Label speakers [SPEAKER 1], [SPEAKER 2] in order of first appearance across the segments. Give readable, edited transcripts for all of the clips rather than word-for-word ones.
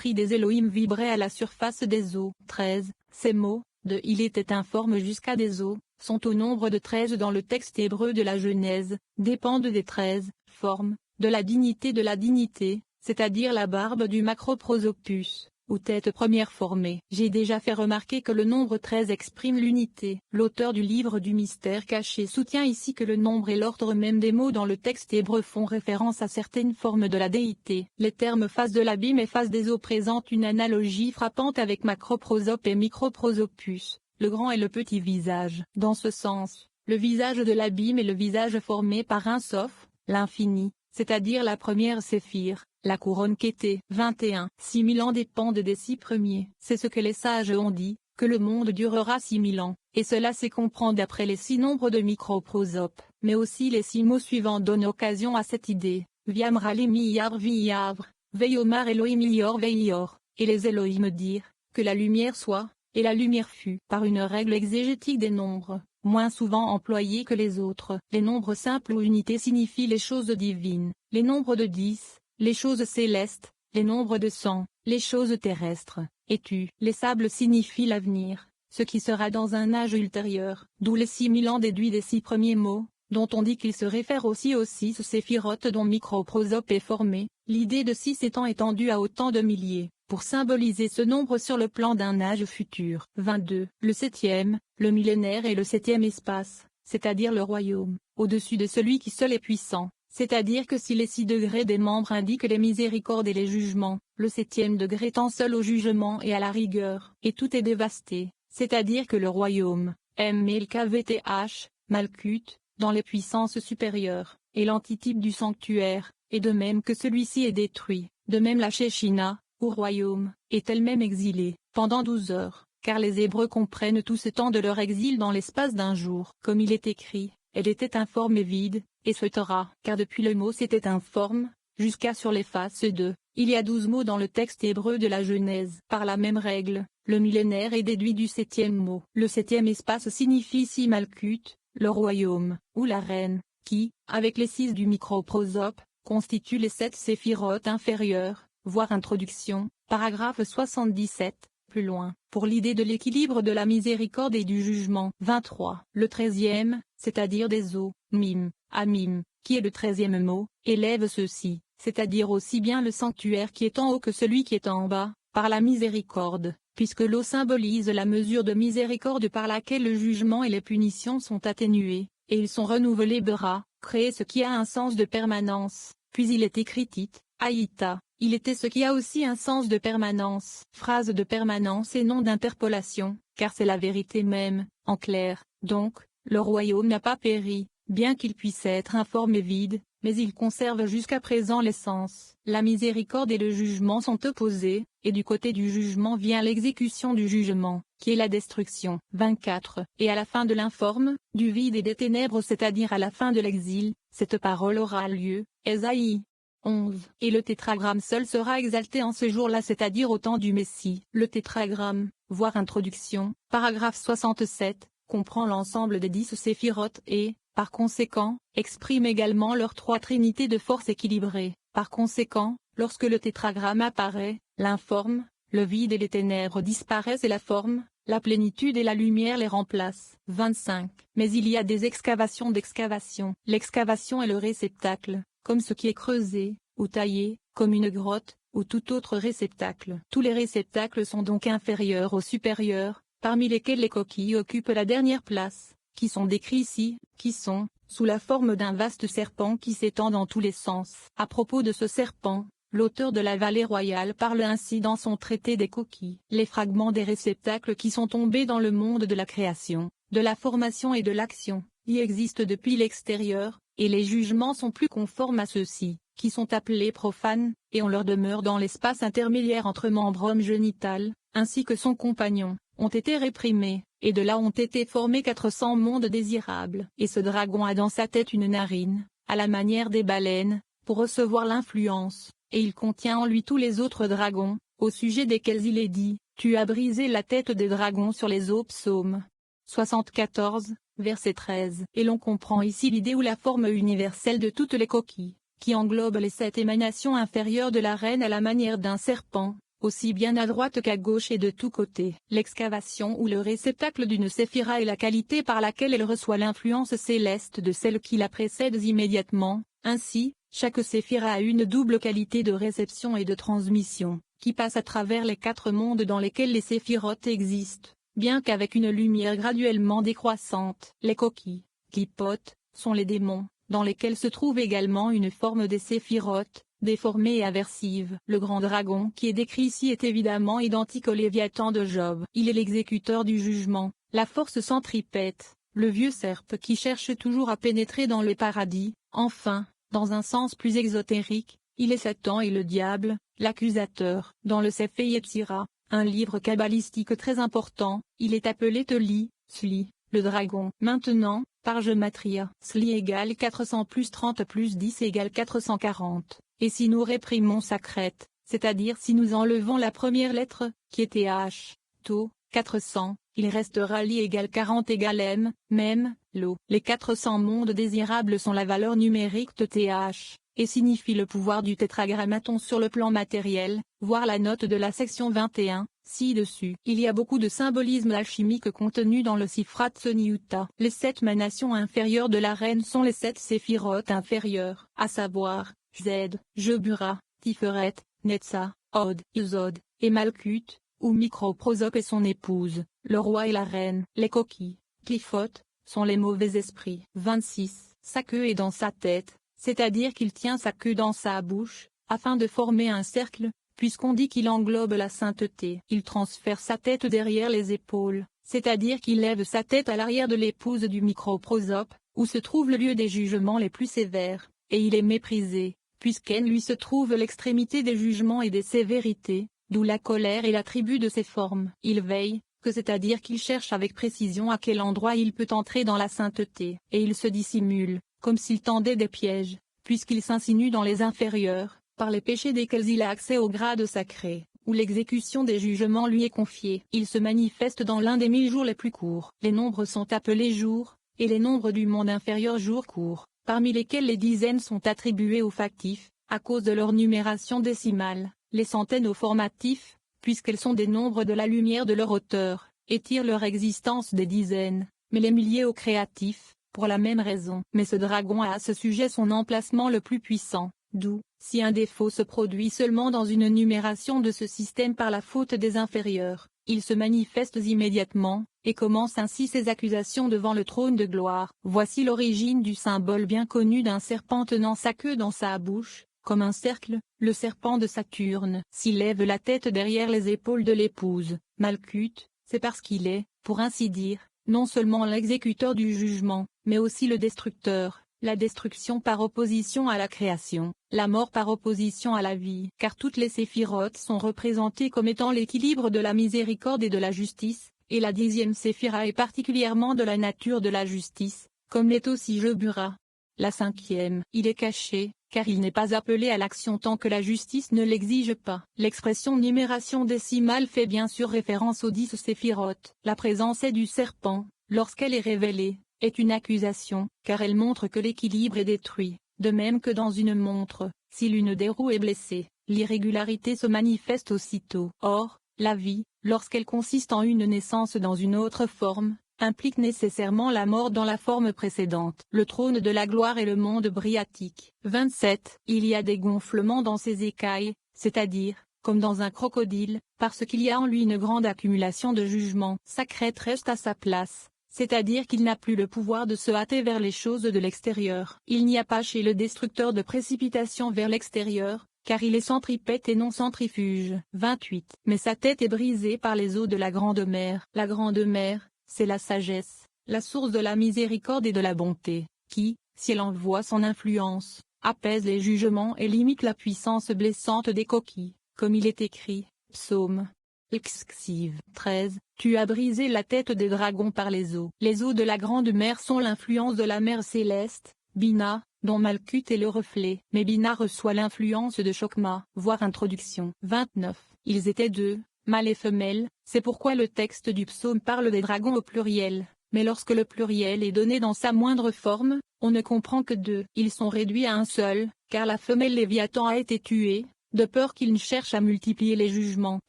[SPEAKER 1] l'esprit des Elohim vibrait à la surface des eaux. 13. Ces mots, de il était informe jusqu'à des eaux, sont au nombre de 13 dans le texte hébreu de la Genèse, dépendent des 13 formes, de la dignité, c'est-à-dire la barbe du macroprosopus, ou tête première formée. J'ai déjà fait remarquer que le nombre 13 exprime l'unité. L'auteur du livre du mystère caché soutient ici que le nombre et l'ordre même des mots dans le texte hébreu font référence à certaines formes de la déité. Les termes face de l'abîme et face des eaux présentent une analogie frappante avec macroprosope et microprosopus, le grand et le petit visage. Dans ce sens, le visage de l'abîme est le visage formé par un Sof, l'infini, c'est-à-dire la première séphire. La couronne qu'était 21. 6000 ans dépendent des 6 premiers. C'est ce que les sages ont dit, que le monde durera 6000 ans, et cela se comprend d'après les 6 nombres de microprosopes. Mais aussi les 6 mots suivants donnent occasion à cette idée. Viamra lemi yavr vi yavr, veyomar Elohim ior veior, et les Elohim dirent, que la lumière soit, et la lumière fut. Par une règle exégétique des nombres, moins souvent employée que les autres. Les nombres simples ou unités signifient les choses divines. Les nombres de 10, les choses célestes, les nombres de 100, les choses terrestres, et tu. Les sables signifient l'avenir, ce qui sera dans un âge ultérieur, d'où les 6000 ans déduits des 6 premiers mots, dont on dit qu'ils se réfèrent aussi aux 6 séphirotes dont microprosope est formé, l'idée de 6 étant étendue à autant de milliers, pour symboliser ce nombre sur le plan d'un âge futur. 22. Le 7e, le millénaire et le 7e espace, c'est-à-dire le royaume, au-dessus de celui qui seul est puissant. C'est-à-dire que si les 6 degrés des membres indiquent les miséricordes et les jugements, le 7e degré tend seul au jugement et à la rigueur, et tout est dévasté, c'est-à-dire que le royaume, MLKVTH, Malkut, dans les puissances supérieures, est l'antitype du sanctuaire, et de même que celui-ci est détruit, de même la Shechina, ou royaume, est elle-même exilée, pendant 12 heures, car les Hébreux comprennent tout ce temps de leur exil dans l'espace d'un jour. Comme il est écrit, elle était informe et vide, et se taira. Car depuis le mot c'était informe, jusqu'à sur les faces de, il y a 12 mots dans le texte hébreu de la Genèse. Par la même règle, le millénaire est déduit du 7e mot. Le 7e espace signifie ici Malkut, le royaume, ou la reine, qui, avec les 6 du microprosope, constitue les 7 séphirotes inférieures, voir introduction, paragraphe 77. Plus loin, pour l'idée de l'équilibre de la miséricorde et du jugement. 23. Le 13e, c'est-à-dire des eaux, mim, amim, qui est le 13e mot, élève ceux-ci, c'est-à-dire aussi bien le sanctuaire qui est en haut que celui qui est en bas, par la miséricorde, puisque l'eau symbolise la mesure de miséricorde par laquelle le jugement et les punitions sont atténués, et ils sont renouvelés bera, créer ce qui a un sens de permanence, puis il est écrit tit, aïta. Il était ce qui a aussi un sens de permanence, phrase de permanence et non d'interpolation, car c'est la vérité même, en clair. Donc, le royaume n'a pas péri, bien qu'il puisse être informe et vide, mais il conserve jusqu'à présent l'essence. La miséricorde et le jugement sont opposés, et du côté du jugement vient l'exécution du jugement, qui est la destruction. 24. Et à la fin de l'informe, du vide et des ténèbres, c'est-à-dire à la fin de l'exil, cette parole aura lieu, Ésaïe 11. Et le tétragramme seul sera exalté en ce jour-là, c'est-à-dire au temps du Messie. Le tétragramme, voir introduction, paragraphe 67, comprend l'ensemble des 10 séphirotes et, par conséquent, exprime également leurs 3 trinités de force équilibrées. Par conséquent, lorsque le tétragramme apparaît, l'informe, le vide et les ténèbres disparaissent et la forme, la plénitude et la lumière les remplacent. 25. Mais il y a des excavations d'excavation. L'excavation est le réceptacle, comme ce qui est creusé, ou taillé, comme une grotte, ou tout autre réceptacle. Tous les réceptacles sont donc inférieurs aux supérieurs, parmi lesquels les coquilles occupent la dernière place, qui sont décrits ici, qui sont, sous la forme d'un vaste serpent qui s'étend dans tous les sens. À propos de ce serpent, l'auteur de la Vallée royale parle ainsi dans son traité des coquilles. Les fragments des réceptacles qui sont tombés dans le monde de la création, de la formation et de l'action, y existent depuis l'extérieur, et les jugements sont plus conformes à ceux-ci, qui sont appelés profanes, et on leur demeure dans l'espace intermédiaire entre membre homme génital, ainsi que son compagnon, ont été réprimés, et de là ont été formés 400 mondes désirables. Et ce dragon a dans sa tête une narine, à la manière des baleines, pour recevoir l'influence, et il contient en lui tous les autres dragons, au sujet desquels il est dit, tu as brisé la tête des dragons sur les eaux. Psaume 74, verset 13. Et l'on comprend ici l'idée ou la forme universelle de toutes les coquilles, qui englobe les 7 émanations inférieures de la reine à la manière d'un serpent, aussi bien à droite qu'à gauche et de tous côtés. L'excavation ou le réceptacle d'une séphira est la qualité par laquelle elle reçoit l'influence céleste de celle qui la précède immédiatement. Ainsi, chaque séphira a une double qualité de réception et de transmission, qui passe à travers les 4 mondes dans lesquels les séphirotes existent, bien qu'avec une lumière graduellement décroissante. Les coquilles, clipotes, sont les démons, dans lesquels se trouve également une forme des séphirotes, déformée et aversive. Le grand dragon qui est décrit ici est évidemment identique au Léviathan de Job. Il est l'exécuteur du jugement, la force centripète, le vieux serpe qui cherche toujours à pénétrer dans le paradis. Enfin, dans un sens plus exotérique, il est Satan et le diable, l'accusateur. Dans le Sefer Yetzira, un livre kabbalistique très important, il est appelé Teli, Sli, le dragon. Maintenant, par gematria, Sli égale 400 plus 30 plus 10 égale 440. Et si nous réprimons sa crête, c'est-à-dire si nous enlevons la première lettre, qui était H, To, 400, il restera Li égale 40 égale M, même, Lo. Les 400 mondes désirables sont la valeur numérique de TH, et signifient le pouvoir du tétragrammaton sur le plan matériel, voir la note de la section 21, ci-dessus. Il y a beaucoup de symbolisme alchimique contenu dans le Sifrat Soniuta. Les 7 manations inférieures de la reine sont les 7 séphirotes inférieures, à savoir, Z, Jebura, Tiferet, Netza, Od, Yuzod, et Malkut, ou Microprosop et son épouse, le roi et la reine. Les coquilles, Cliphotes, sont les mauvais esprits. 26. Sa queue est dans sa tête, c'est-à-dire qu'il tient sa queue dans sa bouche, afin de former un cercle, puisqu'on dit qu'il englobe la sainteté. Il transfère sa tête derrière les épaules, c'est-à-dire qu'il lève sa tête à l'arrière de l'épouse du microprosope, où se trouve le lieu des jugements les plus sévères, et il est méprisé, puisqu'en lui se trouve l'extrémité des jugements et des sévérités, d'où la colère et l'attribut de ses formes. Il veille, que c'est-à-dire qu'il cherche avec précision à quel endroit il peut entrer dans la sainteté, et il se dissimule, comme s'il tendait des pièges, puisqu'il s'insinue dans les inférieurs, par les péchés desquels il a accès au grade sacré, où l'exécution des jugements lui est confiée. Il se manifeste dans l'un des 1000 jours les plus courts. Les nombres sont appelés jours, et les nombres du monde inférieur jours courts, parmi lesquels les dizaines sont attribuées aux factifs, à cause de leur numération décimale, les centaines aux formatifs, puisqu'elles sont des nombres de la lumière de leur auteur, et tirent leur existence des dizaines, mais les milliers aux créatifs, pour la même raison. Mais ce dragon a à ce sujet son emplacement le plus puissant, d'où, si un défaut se produit seulement dans une numération de ce système par la faute des inférieurs, il se manifeste immédiatement, et commence ainsi ses accusations devant le trône de gloire. Voici l'origine du symbole bien connu d'un serpent tenant sa queue dans sa bouche, comme un cercle, le serpent de Saturne. S'il lève la tête derrière les épaules de l'épouse, Malkut, c'est parce qu'il est, pour ainsi dire, non seulement l'exécuteur du jugement, mais aussi le destructeur, la destruction par opposition à la création, la mort par opposition à la vie. Car toutes les séphirotes sont représentées comme étant l'équilibre de la miséricorde et de la justice, et la 10e séphira est particulièrement de la nature de la justice, comme l'est aussi Jebura. La 5e, il est caché, car il n'est pas appelé à l'action tant que la justice ne l'exige pas. L'expression numération décimale fait bien sûr référence aux 10 séphirotes. La présence du serpent, lorsqu'elle est révélée, est une accusation, car elle montre que l'équilibre est détruit, de même que dans une montre, si l'une des roues est blessée, l'irrégularité se manifeste aussitôt. Or, la vie, lorsqu'elle consiste en une naissance dans une autre forme, implique nécessairement la mort dans la forme précédente. Le trône de la gloire est le monde briatique. 27. Il y a des gonflements dans ses écailles, c'est-à-dire, comme dans un crocodile, parce qu'il y a en lui une grande accumulation de jugements. Sa crête reste à sa place, c'est-à-dire qu'il n'a plus le pouvoir de se hâter vers les choses de l'extérieur. Il n'y a pas chez le destructeur de précipitation vers l'extérieur, car il est centripète et non centrifuge. 28. Mais sa tête est brisée par les eaux de la grande mer. La grande mer, c'est la sagesse, la source de la miséricorde et de la bonté, qui, si elle envoie son influence, apaise les jugements et limite la puissance blessante des coquilles, comme il est écrit, Psaume. Exxive. 13. Tu as brisé la tête des dragons par les eaux. Les eaux de la grande mer sont l'influence de la mer céleste, Bina, dont Malkut est le reflet. Mais Bina reçoit l'influence de Chokma. Voir introduction. 29. Ils étaient deux, mâle et femelle, c'est pourquoi le texte du psaume parle des dragons au pluriel, mais lorsque le pluriel est donné dans sa moindre forme, on ne comprend que deux. Ils sont réduits à un seul, car la femelle Léviathan a été tuée, de peur qu'il ne cherche à multiplier les jugements.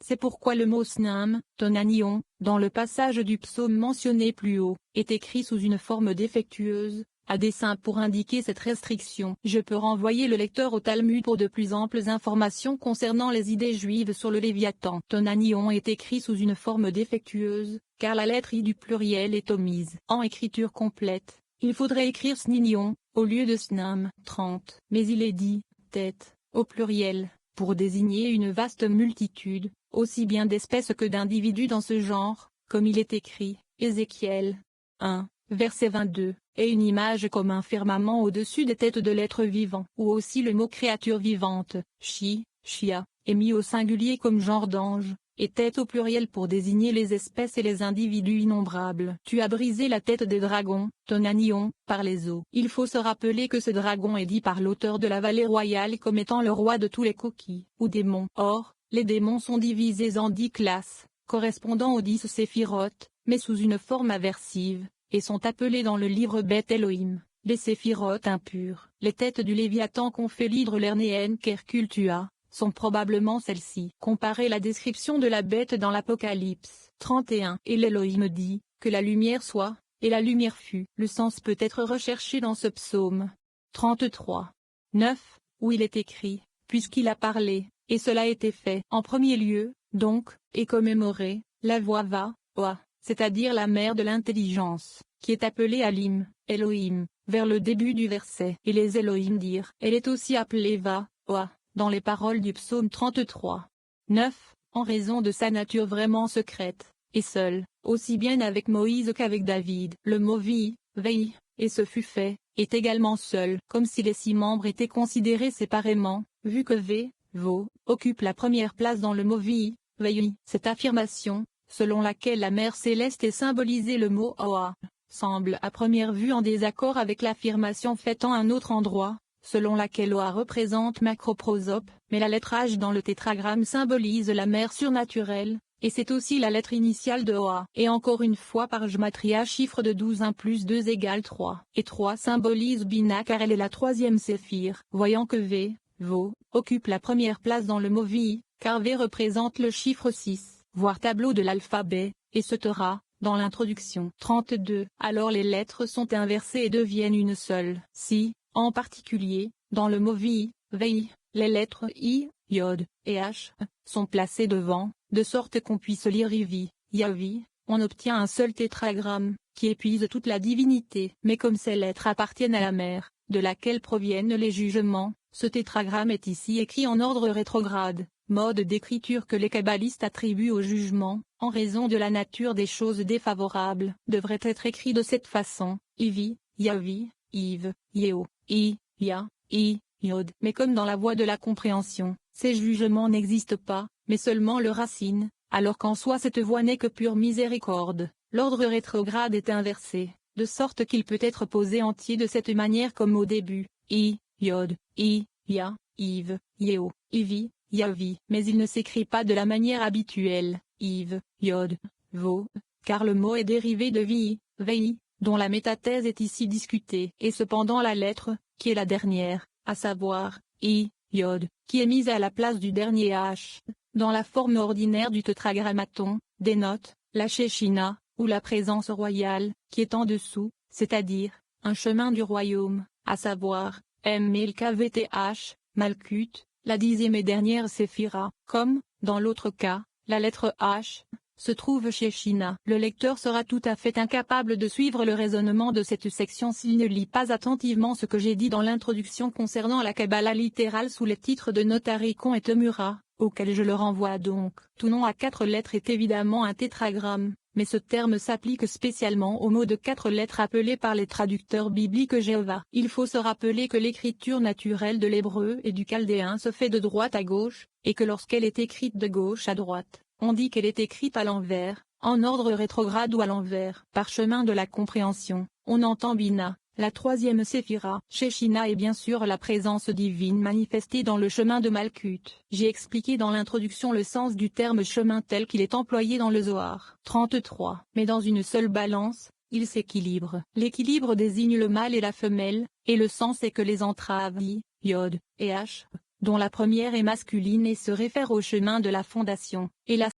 [SPEAKER 1] C'est pourquoi le mot snam, tonanion, dans le passage du psaume mentionné plus haut, est écrit sous une forme défectueuse, à dessein pour indiquer cette restriction. Je peux renvoyer le lecteur au Talmud pour de plus amples informations concernant les idées juives sur le Léviathan. Tonanion est écrit sous une forme défectueuse, car la lettre I du pluriel est omise. En écriture complète, il faudrait écrire sninion, au lieu de snam. 30. Mais il est dit, tête, au pluriel, pour désigner une vaste multitude, aussi bien d'espèces que d'individus dans ce genre, comme il est écrit, Ézéchiel 1, verset 22, et une image comme un firmament au-dessus des têtes de l'être vivant. Ou aussi le mot créature vivante, chia, est mis au singulier comme genre d'ange, et tête au pluriel pour désigner les espèces et les individus innombrables. Tu as brisé la tête des dragons, tonanion, par les eaux. Il faut se rappeler que ce dragon est dit par l'auteur de la vallée royale comme étant le roi de tous les coquilles, ou démons. Or, les démons sont divisés en 10 classes, correspondant aux 10 séphirotes, mais sous une forme aversive, et sont appelés dans le livre Beth Elohim, les séphirotes impurs. Les têtes du Léviathan qu'ont fait l'hydre lernéenne qu'Hercule tua, sont probablement celles-ci. Comparez la description de la bête dans l'Apocalypse 31. Et l'Elohim dit, que la lumière soit, et la lumière fut. Le sens peut être recherché dans ce psaume 33. 9, où il est écrit, puisqu'il a parlé, et cela a été fait. En premier lieu, donc, et commémoré, la voix va, oa, c'est-à-dire la mère de l'intelligence, qui est appelée Alim, Elohim, vers le début du verset. Et les Elohim dirent, elle est aussi appelée va, oa, dans les paroles du psaume 33. 9, en raison de sa nature vraiment secrète, et seule, aussi bien avec Moïse qu'avec David. Le mot vi, vei, et ce fut fait, est également seul, comme si les 6 membres étaient considérés séparément, vu que ve, vo, occupe la première place dans le mot vi, vei. Cette affirmation, selon laquelle la mère céleste est symbolisée le mot oa, semble à première vue en désaccord avec l'affirmation faite en un autre endroit, selon laquelle Oa représente macroprosope, mais la lettre H dans le tétragramme symbolise la mère surnaturelle, et c'est aussi la lettre initiale de Oa. Et encore une fois par Gematria chiffre de 12 1 plus 2 égale 3. Et 3 symbolise Bina car elle est la 3e séphire. Voyant que V, Vo, occupe la première place dans le mot Vi, car V représente le chiffre 6, voir tableau de l'alphabet, et ce Torah, dans l'introduction. 32. Alors les lettres sont inversées et deviennent une seule. Si, en particulier, dans le mot vi, vei, les lettres I, Yod, et H, sont placées devant, de sorte qu'on puisse lire Ivi, Yavi, on obtient un seul tétragramme, qui épuise toute la divinité. Mais comme ces lettres appartiennent à la mère, de laquelle proviennent les jugements, ce tétragramme est ici écrit en ordre rétrograde, mode d'écriture que les kabbalistes attribuent au jugement, en raison de la nature des choses défavorables. Devrait être écrit de cette façon, Ivi, Yavi, Yves, Yeo, I, Ya, I, Yod. Mais comme dans la voie de la compréhension, ces jugements n'existent pas, mais seulement le racine, alors qu'en soi cette voie n'est que pure miséricorde, l'ordre rétrograde est inversé, de sorte qu'il peut être posé entier de cette manière comme au début, I, Yod, I, Ya, Yves, Yeo, Ivi, Yavi. Mais il ne s'écrit pas de la manière habituelle, Yves, Yod, Vo, car le mot est dérivé de Vi, Vei, dont la métathèse est ici discutée. Et cependant la lettre, qui est la dernière, à savoir, I, Yod, qui est mise à la place du dernier H, dans la forme ordinaire du tétragrammaton, dénote, la Shechina, ou la présence royale, qui est en dessous, c'est-à-dire, un chemin du royaume, à savoir, MLKVTH, Malkut, la 10e et dernière séphira, comme, dans l'autre cas, la lettre H, se trouve chez Shina. Le lecteur sera tout à fait incapable de suivre le raisonnement de cette section s'il ne lit pas attentivement ce que j'ai dit dans l'introduction concernant la Kabbalah littérale sous les titres de Notarikon et Temura, auquel je le renvoie donc. Tout nom à 4 lettres est évidemment un tétragramme, mais ce terme s'applique spécialement aux mots de 4 lettres appelés par les traducteurs bibliques Jéhovah. Il faut se rappeler que l'écriture naturelle de l'hébreu et du chaldéen se fait de droite à gauche, et que lorsqu'elle est écrite de gauche à droite, on dit qu'elle est écrite à l'envers, en ordre rétrograde ou à l'envers. Par chemin de la compréhension, on entend Bina, la 3e séphira. Shechina est bien sûr la présence divine manifestée dans le chemin de Malkut. J'ai expliqué dans l'introduction le sens du terme chemin tel qu'il est employé dans le Zohar. 33. Mais dans une seule balance, il s'équilibre. L'équilibre désigne le mâle et la femelle, et le sens est que les entraves I, Yod, et H, dont la première est masculine et se réfère au chemin de la fondation, et la